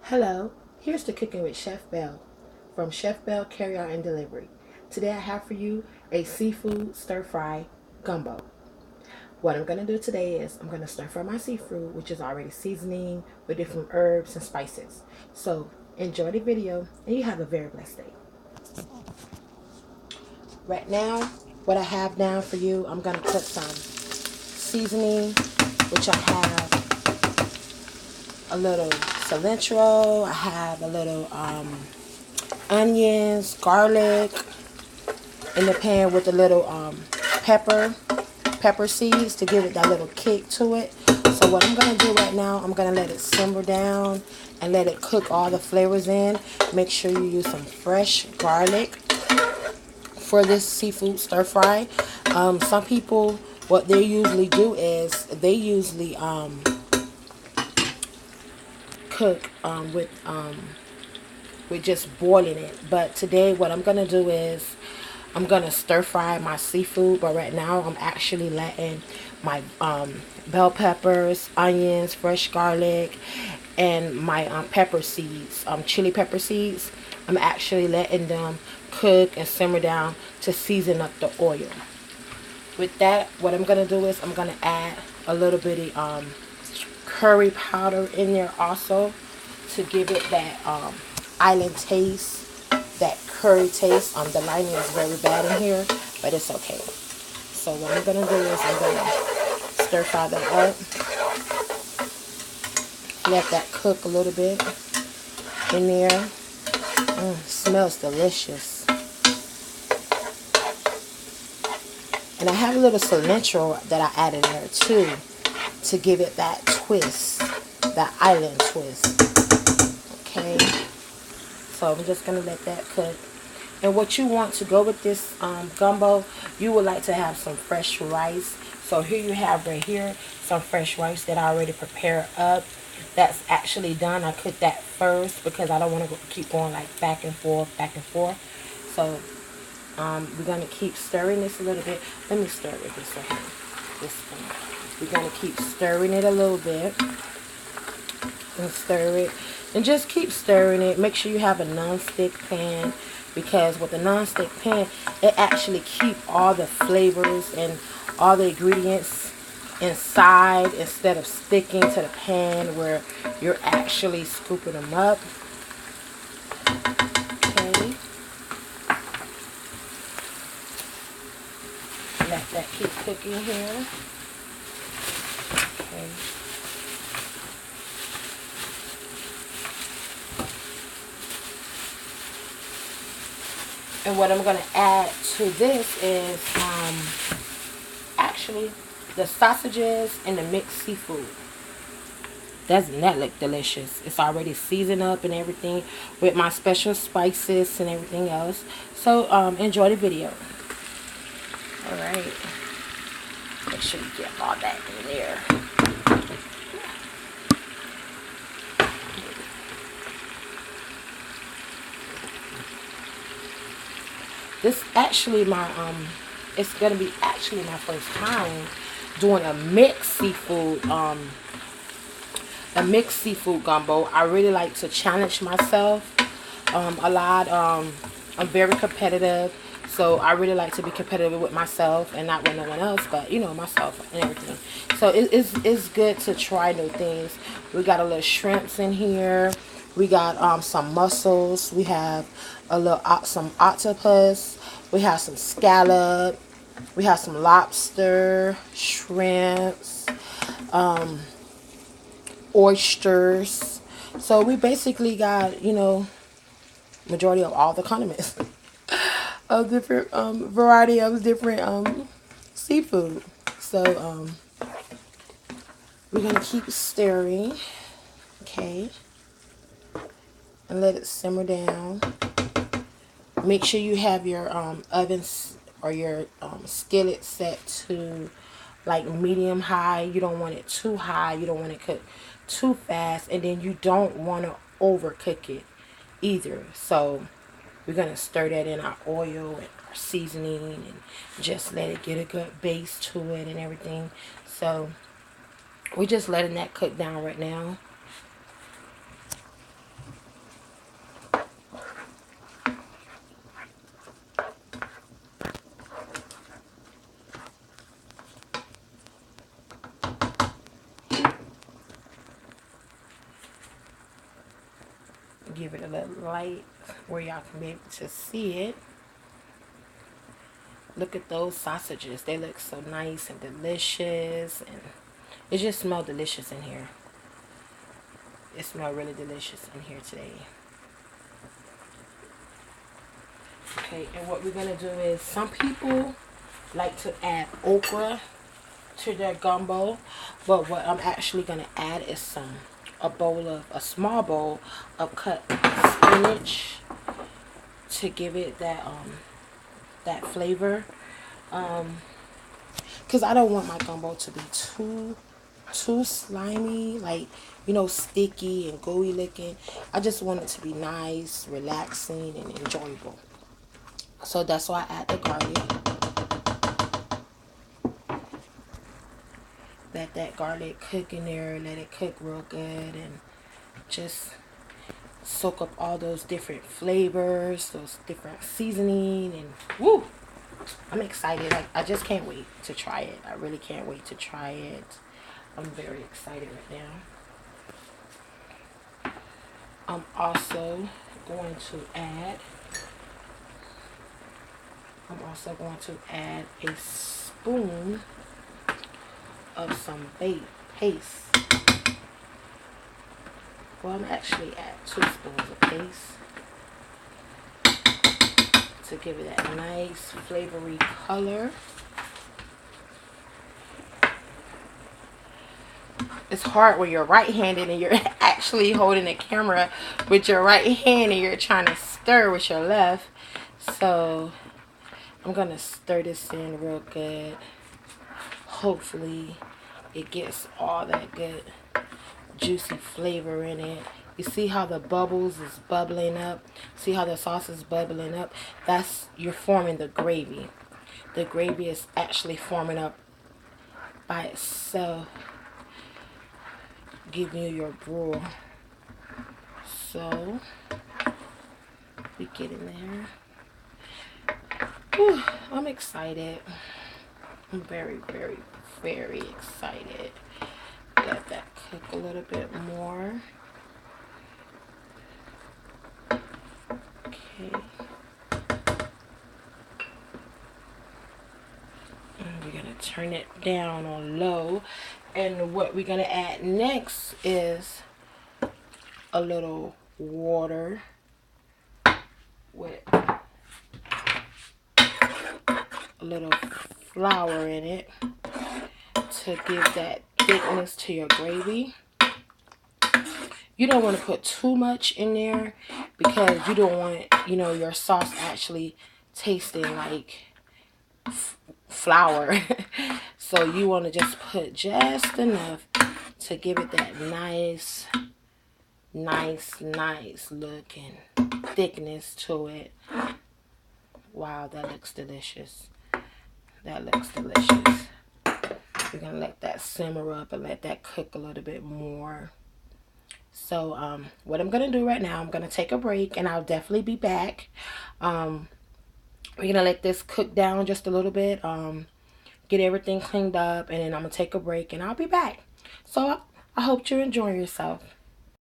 Hello, here's the Cooking with Chef Bell from Chef Bell Carry Out and Delivery. Today I have for you a seafood stir fry gumbo. What I'm going to do today is I'm going to stir fry my seafood, which is already seasoning with different herbs and spices. So enjoy the video and you have a very blessed day. Right now, what I have down for you, I'm going to cook some seasoning, which I have a little cilantro, I have a little onions, garlic in the pan with a little pepper seeds to give it that little kick to it. So what I'm going to do right now, I'm going to let it simmer down and let it cook all the flavors in. Make sure you use some fresh garlic for this seafood stir fry. Some people, what they usually do is they usually cook with just boiling it. But today what I'm gonna do is I'm gonna stir fry my seafood, but right now I'm actually letting my bell peppers, onions, fresh garlic, and my pepper seeds, chili pepper seeds, I'm actually letting them cook and simmer down to season up the oil. With that, what I'm gonna do is I'm gonna add a little bit of curry powder in there also to give it that island taste, that curry taste. The lighting is very bad in here, but it's okay. So what I'm gonna do is I'm gonna stir fry that up, let that cook a little bit in there. Smells delicious. And I have a little cilantro that I added there too to give it that twist, that island twist. Okay, so I'm just gonna let that cook. And what you want to go with this gumbo, you would like to have some fresh rice. So here you have right here some fresh rice that I already prepared up. That's actually done. I cooked that first because I don't want to keep going like back and forth, back and forth. So we're gonna keep stirring this a little bit. Let me stir with this right here. This one. We're gonna keep stirring it a little bit and stir it, and just keep stirring it. Make sure you have a non-stick pan, because with the non-stick pan, it actually keep all the flavors and all the ingredients inside instead of sticking to the pan where you're actually scooping them up. Okay. Let that keep cooking here. Okay. And what I'm going to add to this is actually the sausages and the mixed seafood. Doesn't that look delicious? It's already seasoned up and everything with my special spices and everything else. So enjoy the video. Alright. Make sure you get all that in there. This actually it's gonna be actually my first time doing a mixed seafood gumbo. I really like to challenge myself a lot. I'm very competitive, so I really like to be competitive with myself and not with no one else, but you know, myself and everything. So it's good to try new things. We got a little shrimps in here. We got some mussels. We have some octopus. We have some scallop. We have some lobster, shrimps, oysters. So we basically got, you know, majority of all the condiments of different variety of different seafood. So we're gonna keep stirring, okay, and let it simmer down. Make sure you have your ovens or your skillet set to like medium high. You don't want it too high. You don't want it cooked too fast, and then you don't want to overcook it either. So we're gonna stir that in our oil and our seasoning and just let it get a good base to it and everything. So we're just letting that cook down right now. Give it a little light where y'all can be able to see it. Look at those sausages. They look so nice and delicious, and it just smells delicious in here. It smells really delicious in here today. Okay, and what we're gonna do is, some people like to add okra to their gumbo, but what I'm actually gonna add is a small bowl of cut spinach to give it that flavor. Because I don't want my gumbo to be too slimy, like, you know, sticky and gooey looking. I just want it to be nice, relaxing, and enjoyable. So that's why I add the garlic. Let that garlic cook in there, let it cook real good, and just soak up all those different flavors, those different seasoning, and woo! I'm excited. I just can't wait to try it. I really can't wait to try it. I'm very excited right now. I'm also going to add a spoon of some paste. Well, I'm actually add 2 spoons of paste to give it that nice flavory color. It's hard when you're right-handed and you're actually holding the camera with your right hand and you're trying to stir with your left. So I'm gonna stir this in real good. Hopefully it gets all that good juicy flavor in it. You see how the bubbles is bubbling up? See how the sauce is bubbling up? You're forming the gravy. The gravy is actually forming up by itself, giving you your broth. So we get in there. Whew, I'm excited. I'm very, very, very excited. Let that cook a little bit more. Okay. And we're going to turn it down on low. And what we're going to add next is a little water with a little flour in it to give that thickness to your gravy. You don't want to put too much in there because you don't want, you know, your sauce actually tasting like flour. So you want to just put just enough to give it that nice looking thickness to it. Wow, that looks delicious. That looks delicious. We're going to let that simmer up and let that cook a little bit more. So what I'm going to do right now, I'm going to take a break and I'll definitely be back. We're going to let this cook down just a little bit. Get everything cleaned up, and then I'm going to take a break and I'll be back. So I hope you're enjoying yourself.